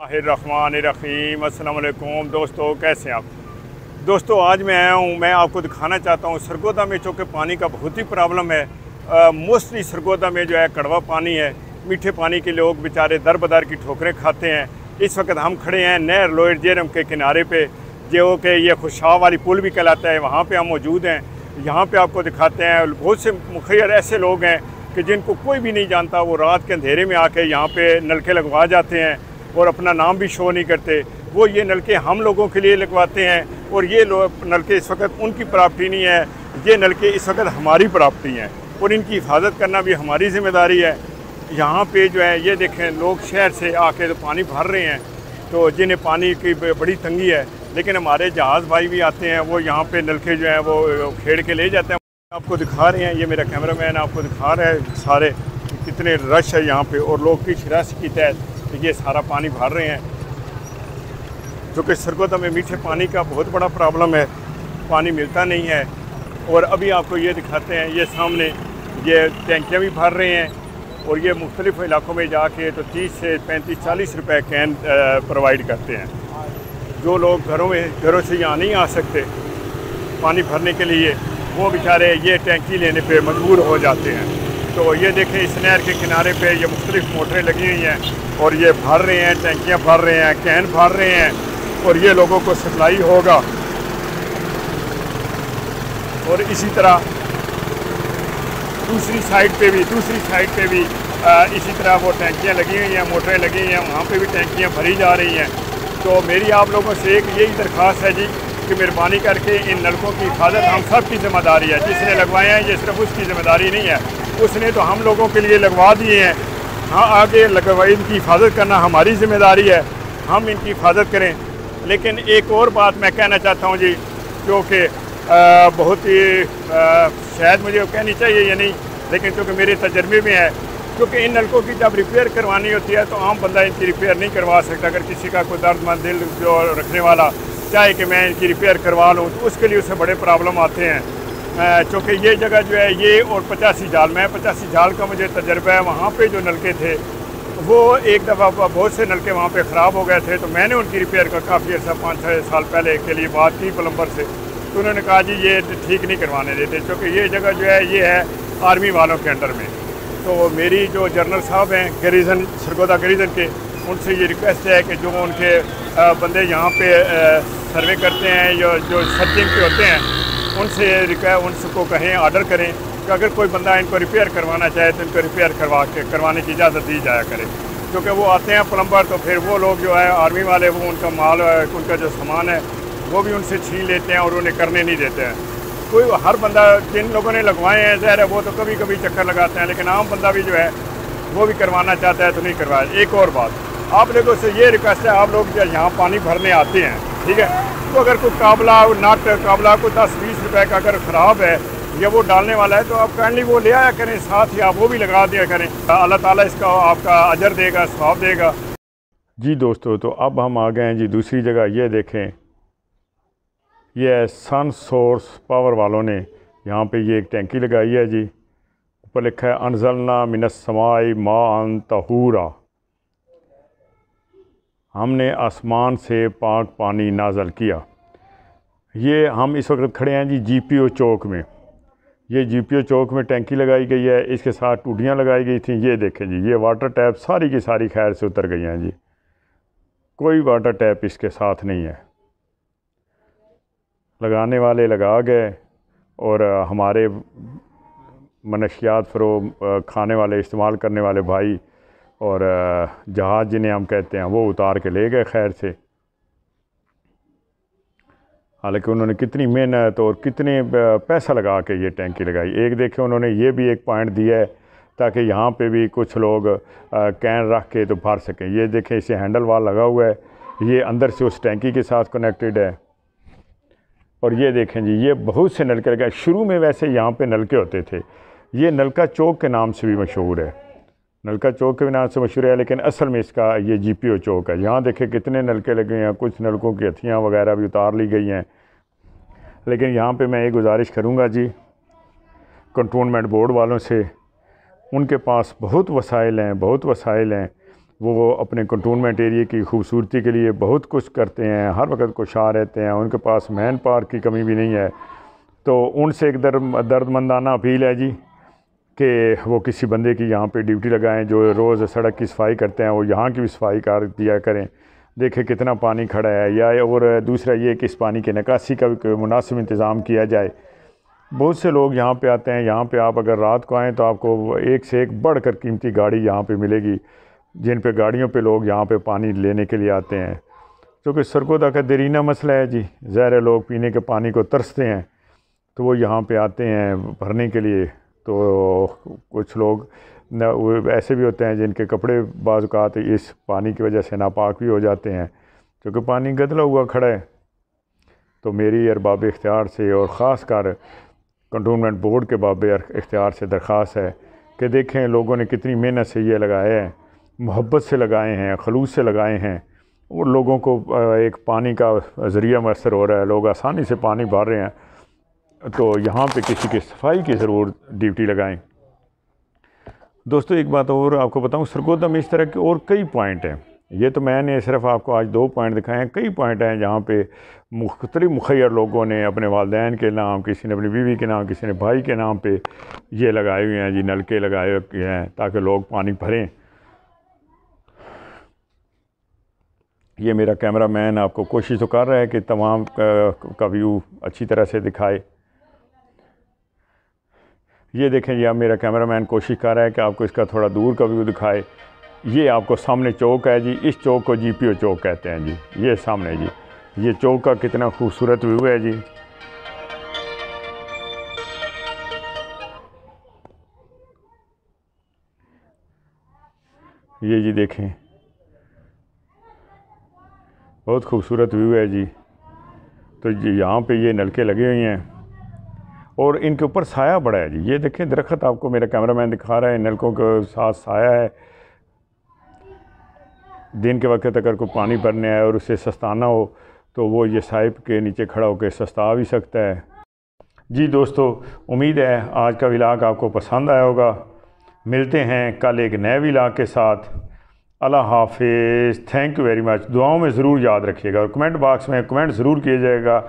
रहमान अस्सलाम वालेकुम दोस्तों, कैसे हैं आप दोस्तों। आज मैं आया हूँ, मैं आपको दिखाना चाहता हूँ सरगोदा में चूँकि पानी का बहुत ही प्रॉब्लम है। मोस्टली सरगोदा में जो है कड़वा पानी है। मीठे पानी के लोग बेचारे दर बदर की ठोकरें खाते हैं। इस वक्त हम खड़े हैं नहर लोयर जेरम के किनारे पे, जो कि ये खुशाह वाली पुल भी कहलाता है, वहाँ पे हम मौजूद हैं। यहाँ पे आपको दिखाते हैं बहुत से मुखिर ऐसे लोग हैं कि जिनको कोई भी नहीं जानता, वो रात के अंधेरे में आके यहाँ पे नलके लगवा जाते हैं और अपना नाम भी शो नहीं करते। वो ये नलके हम लोगों के लिए लगवाते हैं और ये नलके इस वक्त उनकी प्रॉपर्टी नहीं है, ये नलके इस वक्त हमारी प्रॉपर्टी हैं और इनकी हिफाजत करना भी हमारी ज़िम्मेदारी है। यहाँ पे जो है ये देखें, लोग शहर से आके तो पानी भर रहे हैं, तो जिन्हें पानी की बड़ी तंगी है, लेकिन हमारे जहाज़ भाई भी आते हैं, वो यहाँ पे नलके जो हैं वो खेड़ के ले जाते हैं। आपको दिखा रहे हैं, ये मेरा कैमरामैन आपको दिखा रहा है सारे कितने रश है यहाँ पे और लोग की शरारत की तहत ये सारा पानी भर रहे हैं। क्योंकि सरगोदा में मीठे पानी का बहुत बड़ा प्रॉब्लम है, पानी मिलता नहीं है। और अभी आपको ये दिखाते हैं, ये सामने ये टैंकियाँ भी भर रहे हैं और ये मुख्तलिफ़ इलाकों में जाके तो 30 से 35-40 रुपए कैन प्रोवाइड करते हैं। जो लोग घरों से यहाँ नहीं आ सकते पानी भरने के लिए, वो बेचारे ये टैंकी लेने पे मजबूर हो जाते हैं। तो ये देखें, इस नहर के किनारे पे ये मुख्तलिफ़ मोटरें लगी हुई हैं और ये भर रहे हैं, टैंकियाँ भर रहे हैं, कैन भर रहे हैं और ये लोगों को सप्लाई होगा। और इसी तरह दूसरी साइड पे भी इसी तरह वो टैंकियाँ लगी हुई हैं, मोटरें लगी हुई हैं, वहाँ पे भी टैंकियाँ भरी जा रही हैं। तो मेरी आप लोगों से एक यही दरख्वास्त है जी कि मेहरबानी करके इन नलकों की हिफाजत हम सब की ज़िम्मेदारी है। जिसने लगवाए हैं ये सिर्फ उसकी ज़िम्मेदारी नहीं है, उसने तो हम लोगों के लिए लगवा दिए हैं। हाँ, आगे लगवाई इनकी हिफाजत करना हमारी ज़िम्मेदारी है, हम इनकी हिफाजत करें। लेकिन एक और बात मैं कहना चाहता हूँ जी, क्योंकि बहुत ही शायद मुझे कहनी चाहिए या नहीं, लेकिन क्योंकि मेरे तजर्बे में है, क्योंकि इन नलकों की जब रिपेयर करवानी होती है तो आम बंदा इनकी रिपेयर नहीं करवा सकता। अगर किसी का कोई दर्दमंद दिल जो रखने वाला चाहे कि मैं इनकी रिपेयर करवा लूँ, तो उसके लिए उससे बड़े प्रॉब्लम आते हैं। चूँकि ये जगह जो है ये और 85 जाल में 85 जाल का मुझे तजर्बा है। वहाँ पे जो नलके थे वो एक दफ़ा बहुत से नलके वहाँ पे ख़राब हो गए थे, तो मैंने उनकी रिपेयर का काफ़ी अर्सा 5-6 साल पहले के लिए बात की प्लम्बर से, तो उन्होंने कहा जी ये ठीक नहीं करवाने देते, क्योंकि ये जगह जो है ये है आर्मी वालों के अंडर में। तो मेरी जो जनरल साहब हैं गरीजन, सरगोदा गरीजन के, उनसे ये रिक्वेस्ट है कि जो उनके बंदे यहाँ पे सर्वे करते हैं या जो सर्चिंग पे होते हैं, उनको कहें, ऑर्डर करें कि अगर कोई बंदा इनको रिपेयर करवाना चाहे तो इनको रिपेयर करवाने की इजाज़त दी जाया करे। क्योंकि वो आते हैं प्लम्बर, तो फिर वो लोग जो है आर्मी वाले, वो उनका माल, उनका जो सामान है वो भी उनसे छीन लेते हैं और उन्हें करने नहीं देते हैं। कोई हर बंदा, जिन लोगों ने लगवाए हैं ज़ाहिर है वो तो कभी कभी चक्कर लगाते हैं, लेकिन आम बंदा भी जो है वो भी करवाना चाहता है तो नहीं करवाया। एक और बात आप लोगों से ये रिक्वेस्ट है, आप लोग जब यहाँ पानी भरने आते हैं, ठीक है, तो अगर कोई काबला को 10-20 रुपए का अगर ख़राब है या वो डालने वाला है, तो आप काइंडली वो ले आया करें साथ, ही आप वो भी लगा दिया करें। अल्लाह ताला इसका आपका अजर देगा, सवाब देगा जी। दोस्तों, तो अब हम आ गए हैं जी दूसरी जगह। ये देखें, ये सन सोर्स पावर वालों ने यहाँ पे ये एक टैंकी लगाई है जी। ऊपर लिखा है अनज़लना मिनस समाई माअन तहूरा, हमने आसमान से पाक पानी नाज़ल किया। ये हम इस वक्त खड़े हैं जी GPO चौक में। ये GPO चौक में टैंकी लगाई गई है, इसके साथ टूटियाँ लगाई गई थी। ये देखें जी, ये वाटर टैप सारी की सारी खैर से उतर गई हैं जी, कोई वाटर टैप इसके साथ नहीं है। लगाने वाले लगा गए और हमारे मनशियात खाने वाले, इस्तेमाल करने वाले भाई और जहाज़ जिन्हें हम कहते हैं, वो उतार के ले गए खैर से। हालांकि उन्होंने कितनी मेहनत और कितने पैसा लगा के ये टैंकी लगाई। एक देखें, उन्होंने ये भी एक पॉइंट दिया है ताकि यहाँ पे भी कुछ लोग कैन रख के तो भर सकें। ये देखें, इसे हैंडल वाल लगा हुआ है, ये अंदर से उस टैंकी के साथ कनेक्टेड है। और ये देखें जी, ये बहुत से नलके लगे। शुरू में वैसे यहाँ पे नलके होते थे, ये नलका चौक के नाम से भी मशहूर है, नलका चौक के नाम से मशहूर है, लेकिन असल में इसका ये GPO चौक है। यहाँ देखें कितने नलके लगे हैं, कुछ नलकों की हथियाँ वगैरह भी उतार ली गई हैं। लेकिन यहाँ पे मैं ये गुजारिश करूँगा जी कंटोनमेंट बोर्ड वालों से, उनके पास बहुत वसाइल हैं, वो अपने कंटोनमेंट एरिया की खूबसूरती के लिए बहुत कुछ करते हैं, हर वक्त कोशां रहते हैं, उनके पास मैन पावर की कमी भी नहीं है। तो उनसे एक दर्दमंदाना अपील है जी कि वो किसी बंदे की यहाँ पे ड्यूटी लगाएं जो रोज़ सड़क की सफाई करते हैं, वो यहाँ की भी सफाई कर दिया करें। देखें कितना पानी खड़ा है, या और दूसरा ये कि इस पानी के निकासी का भी मुनासिब इंतज़ाम किया जाए। बहुत से लोग यहाँ पे आते हैं, यहाँ पे आप अगर रात को आएँ तो आपको एक से एक बढ़कर कीमती गाड़ी यहाँ पे मिलेगी, जिन पे गाड़ियों पे लोग यहाँ पे पानी लेने के लिए आते हैं। क्योंकि सरगोदा का देरीना मसला है जी, ज़ाहिर है लोग पीने के पानी को तरसते हैं, तो वो यहाँ पे आते हैं भरने के लिए। तो कुछ लोग ऐसे भी होते हैं जिनके कपड़े बाज़ औक़ात इस पानी की वजह से नापाक भी हो जाते हैं, क्योंकि पानी गदला हुआ खड़ा है। तो मेरी अरबाब इख्तियार से और ख़ास कर कंटोनमेंट बोर्ड के बाब इख्तियार से दरख्वास्त है कि देखें लोगों ने कितनी मेहनत से ये लगाया है, मोहब्बत से लगाए हैं, खलूस से लगाए हैं, और लोगों को एक पानी का ज़रिया मैसर हो रहा है, लोग आसानी से पानी भर रहे हैं। तो यहाँ पे किसी की सफाई की ज़रूर ड्यूटी लगाएं। दोस्तों एक बात और आपको बताऊँ, सरगोदा में इस तरह के और कई पॉइंट हैं। ये तो मैंने सिर्फ आपको आज 2 पॉइंट दिखाए हैं, कई पॉइंट हैं जहाँ पे मुख्तलिफ मुखैर लोगों ने अपने वालिदैन के नाम, किसी ने अपनी बीवी के नाम, किसी ने भाई के नाम पे ये लगाए हुए हैं जी, नलके लगाए हुए हैं ताकि लोग पानी भरें। ये मेरा कैमरामैन आपको कोशिश तो कर रहा है कि तमाम का व्यू अच्छी तरह से दिखाए। ये देखें जी, अब मेरा कैमरामैन कोशिश कर रहा है कि आपको इसका थोड़ा दूर का व्यू दिखाए। ये आपको सामने चौक है जी, इस चौक को GPO चौक कहते हैं जी, ये सामने जी, ये चौक का कितना खूबसूरत व्यू है जी। ये जी देखें, बहुत खूबसूरत व्यू है जी। तो यहाँ पे ये नलके लगे हुए हैं और इनके ऊपर साया बड़ा है जी। ये देखें दरख्त आपको मेरा कैमरामैन दिखा रहा है, नलकों के साथ साया है। दिन के वक्त अगर कोई पानी भरने आए और उसे सस्ताना हो तो वो ये साइब के नीचे खड़ा होकर सस्ता भी सकता है जी। दोस्तों उम्मीद है आज का व्लॉग आपको पसंद आया होगा। मिलते हैं कल एक नए व्लॉग के साथ। अल्लाह हाफिज़। Thank you very much. दुआओं में ज़रूर याद रखिएगा और कमेंट बॉक्स में कमेंट ज़रूर किया जाएगा।